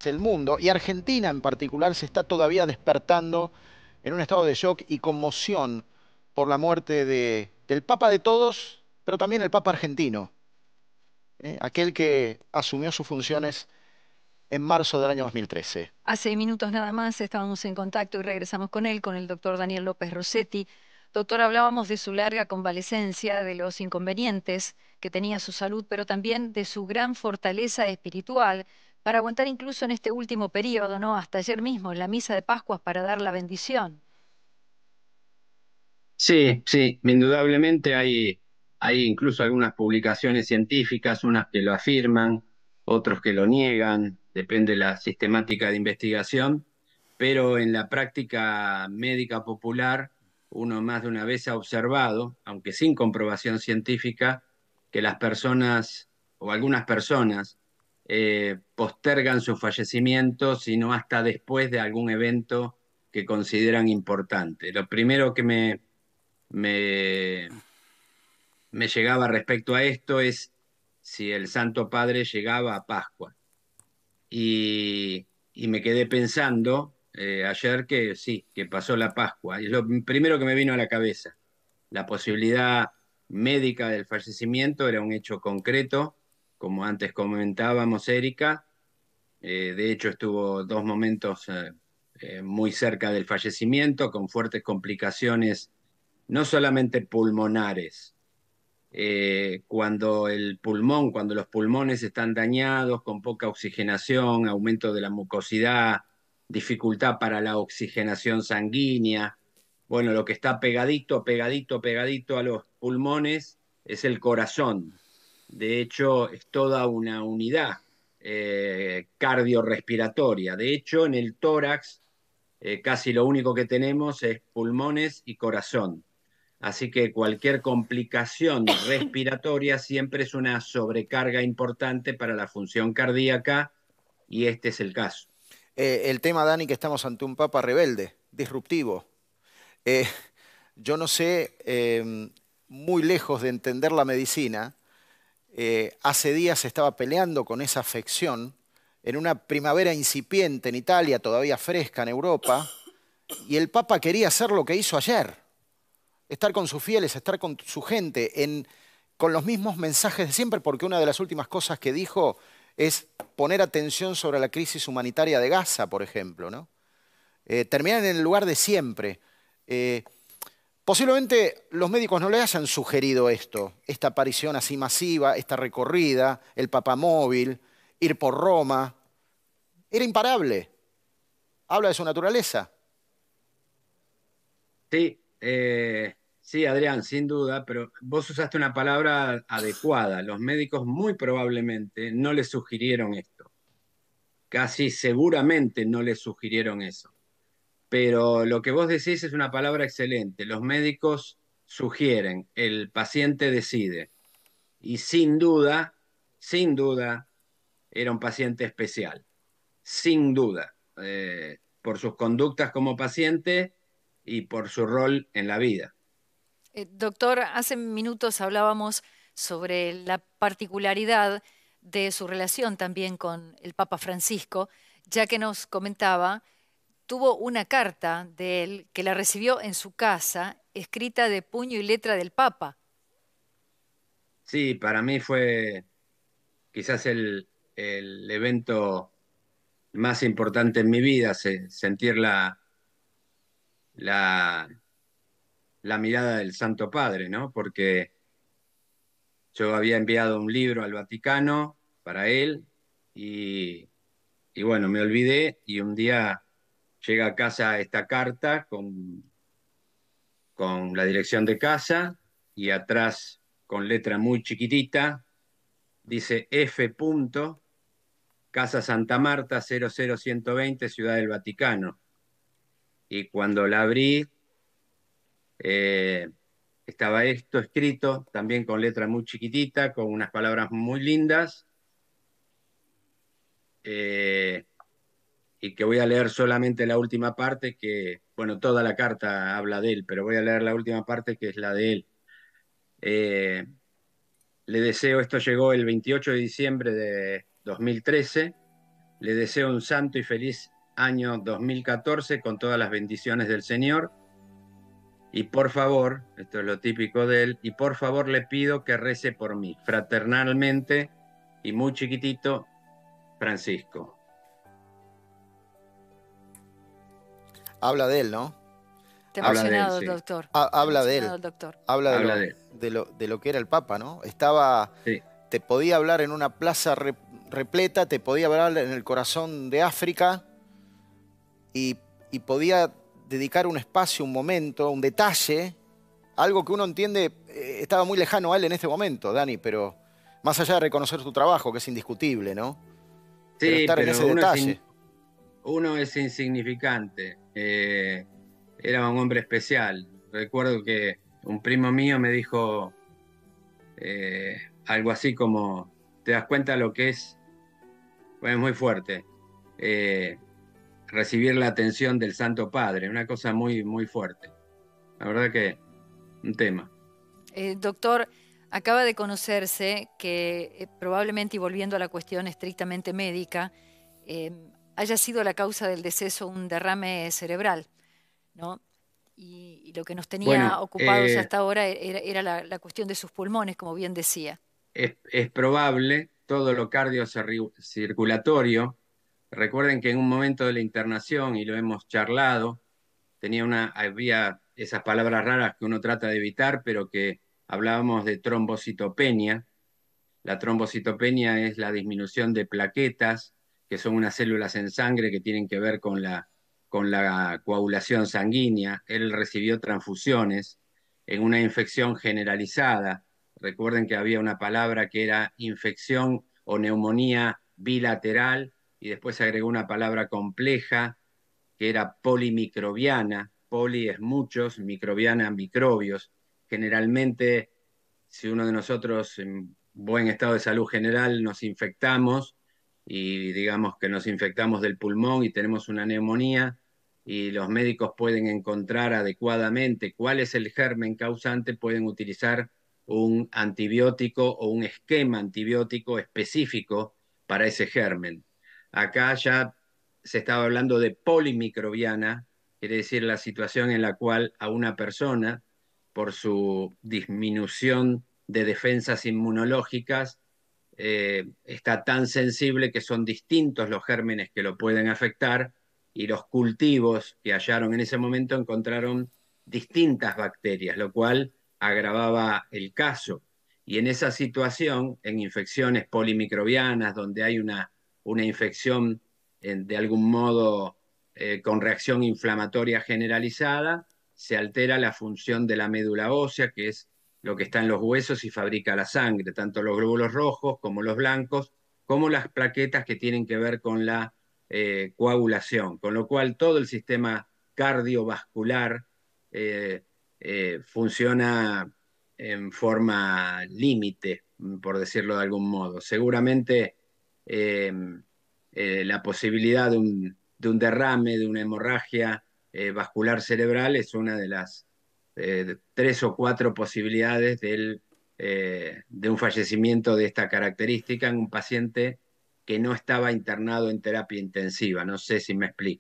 del mundo, y Argentina en particular se está todavía despertando en un estado de shock y conmoción por la muerte del Papa de todos, pero también el Papa argentino, aquel que asumió sus funciones en marzo del año 2013. Hace minutos nada más estábamos en contacto y regresamos con él, con el doctor Daniel López Rossetti. Doctor, hablábamos de su larga convalecencia, de los inconvenientes que tenía su salud, pero también de su gran fortaleza espiritual para aguantar incluso en este último periodo, ¿no? Hasta ayer mismo, en la misa de Pascuas, para dar la bendición. Sí, sí, indudablemente hay incluso algunas publicaciones científicas, unas que lo afirman, otros que lo niegan, depende de la sistemática de investigación, pero en la práctica médica popular uno más de una vez ha observado, aunque sin comprobación científica, que las personas o algunas personas postergan su fallecimiento, sino hasta después de algún evento que consideran importante. Lo primero que me, me llegaba respecto a esto es si el Santo Padre llegaba a Pascua. Y me quedé pensando ayer que sí, que pasó la Pascua. Y es lo primero que me vino a la cabeza. La posibilidad médica del fallecimiento era un hecho concreto, como antes comentábamos, Erika. De hecho, estuvo 2 momentos muy cerca del fallecimiento, con fuertes complicaciones, no solamente pulmonares, cuando los pulmones están dañados, con poca oxigenación, aumento de la mucosidad, dificultad para la oxigenación sanguínea. Bueno, lo que está pegadito, pegadito, pegadito a los pulmones es el corazón. De hecho, es toda una unidad cardiorrespiratoria. De hecho, en el tórax casi lo único que tenemos es pulmones y corazón. Así que cualquier complicación respiratoria siempre es una sobrecarga importante para la función cardíaca y este es el caso. El tema, Dani, que estamos ante un Papa rebelde, disruptivo. Eh, yo no sé, muy lejos de entender la medicina, hace días estaba peleando con esa afección en una primavera incipiente en Italia, todavía fresca en Europa, y el Papa quería hacer lo que hizo ayer, estar con sus fieles, estar con su gente, con los mismos mensajes de siempre, porque una de las últimas cosas que dijo es poner atención sobre la crisis humanitaria de Gaza, por ejemplo, ¿no? Terminan en el lugar de siempre. Eh, Posiblemente los médicos no le hayan sugerido esto, esta aparición así masiva, esta recorrida, el papamóvil, ir por Roma. Era imparable. Habla de su naturaleza. Sí, sí, Adrián, sin duda, pero vos usaste una palabra adecuada. Los médicos muy probablemente no le sugirieron esto. Casi seguramente no le sugirieron eso. Pero lo que vos decís es una palabra excelente. Los médicos sugieren, el paciente decide. Y sin duda, era un paciente especial. Sin duda. Por sus conductas como paciente y por su rol en la vida. Doctor, hace minutos hablábamos sobre la particularidad de su relación también con el Papa Francisco, ya que nos comentaba, tuvo una carta de él que la recibió en su casa, escrita de puño y letra del Papa. Sí, para mí fue quizás el evento más importante en mi vida, sentir la, la mirada del Santo Padre, ¿no? Porque yo había enviado un libro al Vaticano para él y, y bueno, me olvidé y un día llega a casa esta carta con la dirección de casa y atrás con letra muy chiquitita dice F. punto, Casa Santa Marta 00120 Ciudad del Vaticano. Y cuando la abrí, eh, estaba esto escrito también con letra muy chiquitita, con unas palabras muy lindas, eh, y que voy a leer solamente la última parte, que, bueno, toda la carta habla de él, pero voy a leer la última parte que es la de él. Eh, Le deseo, esto llegó el 28 de diciembre de 2013, Le deseo un santo y feliz año 2014 con todas las bendiciones del Señor. Y por favor, esto es lo típico de él, y por favor le pido que rece por mí, fraternalmente y muy chiquitito, Francisco. Habla de él, ¿no? Está Habla de él, emocionado, sí. doctor. Habla de él. Emocionado el doctor. Habla Habla de él. de lo que era el Papa, ¿no? Estaba, Sí. te podía hablar en una plaza repleta, te podía hablar en el corazón de África y podía dedicar un espacio, un momento, un detalle, algo que uno entiende estaba muy lejano a él en este momento, Dani, pero más allá de reconocer tu trabajo, que es indiscutible, ¿no? Pero Sí, estar en ese pero detalle. uno es insignificante. Era un hombre especial. Recuerdo que un primo mío me dijo algo así como, ¿te das cuenta lo que es? Bueno, es muy fuerte. Eh, Recibir la atención del Santo Padre, una cosa muy, muy fuerte. La verdad que un tema. Doctor, acaba de conocerse que probablemente, y volviendo a la cuestión estrictamente médica, eh, haya sido la causa del deceso un derrame cerebral, ¿no? Y lo que nos tenía Bueno, ocupados hasta ahora era la cuestión de sus pulmones, como bien decía. es probable todo lo cardiocirculatorio. Recuerden que en un momento de la internación, y lo hemos charlado, había esas palabras raras que uno trata de evitar, pero que hablábamos de trombocitopenia. La trombocitopenia es la disminución de plaquetas, que son unas células en sangre que tienen que ver con la coagulación sanguínea. Él recibió transfusiones en una infección generalizada. Recuerden que había una palabra que era infección o neumonía bilateral y después se agregó una palabra compleja que era polimicrobiana. Poli es muchos, microbiana, microbios. Generalmente, si uno de nosotros en buen estado de salud general nos infectamos y digamos que nos infectamos del pulmón y tenemos una neumonía y los médicos pueden encontrar adecuadamente cuál es el germen causante, pueden utilizar un antibiótico o un esquema antibiótico específico para ese germen. Acá ya se estaba hablando de polimicrobiana, quiere decir la situación en la cual a una persona, por su disminución de defensas inmunológicas, está tan sensible que son distintos los gérmenes que lo pueden afectar y los cultivos que hallaron en ese momento encontraron distintas bacterias, lo cual agravaba el caso. Y en esa situación, en infecciones polimicrobianas, donde hay una infección de algún modo con reacción inflamatoria generalizada, se altera la función de la médula ósea, que es lo que está en los huesos y fabrica la sangre, tanto los glóbulos rojos como los blancos, como las plaquetas que tienen que ver con la coagulación, con lo cual todo el sistema cardiovascular eh, funciona en forma límite, por decirlo de algún modo. Seguramente eh, la posibilidad de un derrame, de una hemorragia vascular cerebral es una de las tres o cuatro posibilidades de un fallecimiento de esta característica en un paciente que no estaba internado en terapia intensiva. No sé si me explico.